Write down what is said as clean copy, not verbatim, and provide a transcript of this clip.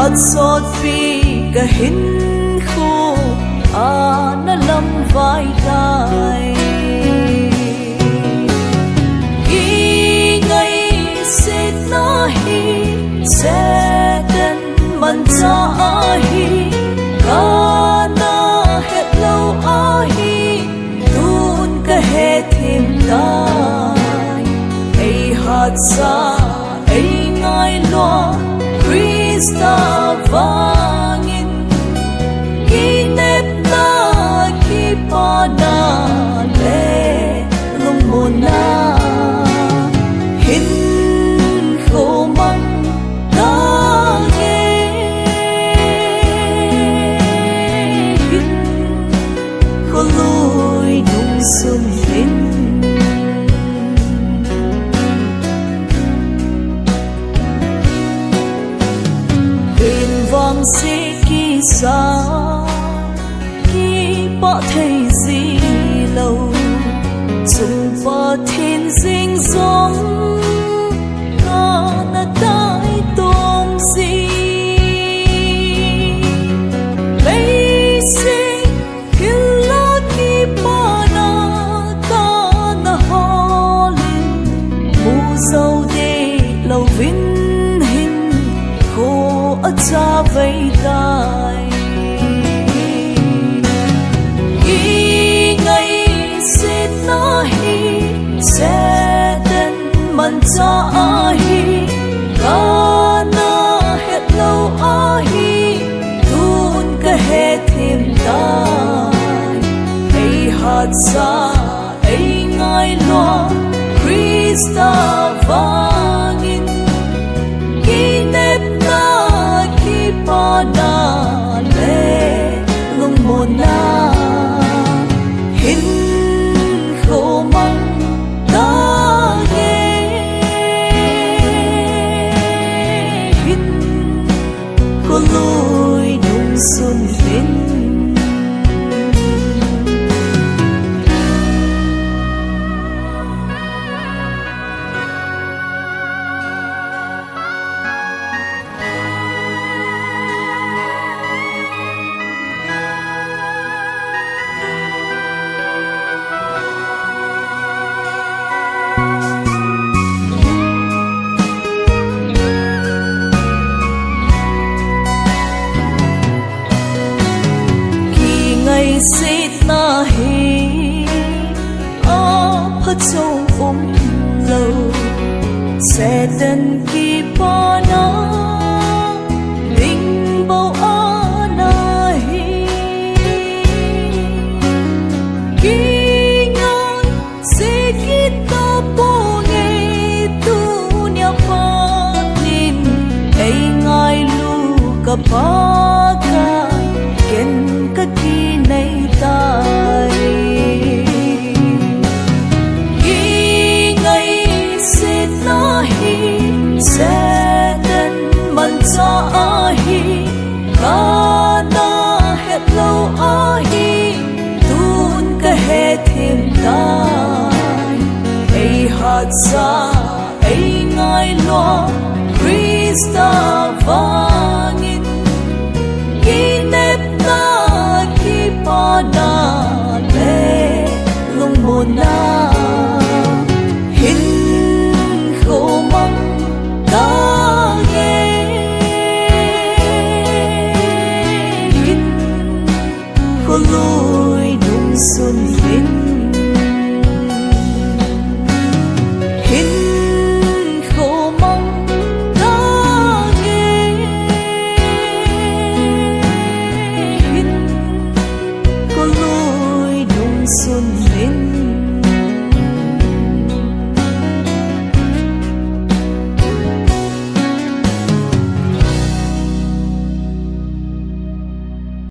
hạt sọt phi cả hin khô nó lâm vai gai khi ngày sẽ na hi sẽ đến man cha hi ca na hết lâu hi tun cả hết thêm gai ai hạt sa ai ngai lo Krista vangin kinep na kipada le lumona hin khô măng ta nghe hin khô lùi nung xuân hin vang si ki sa ki pa thei gì lâu chung pa thiên dinh dòng na tai tom gì lấy si kila ki pa na holin mu dâu de lâu vin cha vây tay khi ngày sẽ na hi sẽ đến man cha hi ca na hết lâu hi tun cả hết thêm tay ai hạt sa ai ngai lo Krista vangin kinep pada le lumona hin khô măng ta nghe hin khô lùi nung xuân hin sit na hi pha châu lâu sẽ đến khi pa na tình bao na hi khi ngang sẽ kita po nghe tu nya pa nin ai ngai lu ka pa ka ken ka ki nay tai khi ngày sẽ na hi sẽ đến man cha hi ca na hết lâu hi tun cả hết thêm tai ai hạt sa ai ngai lo Krista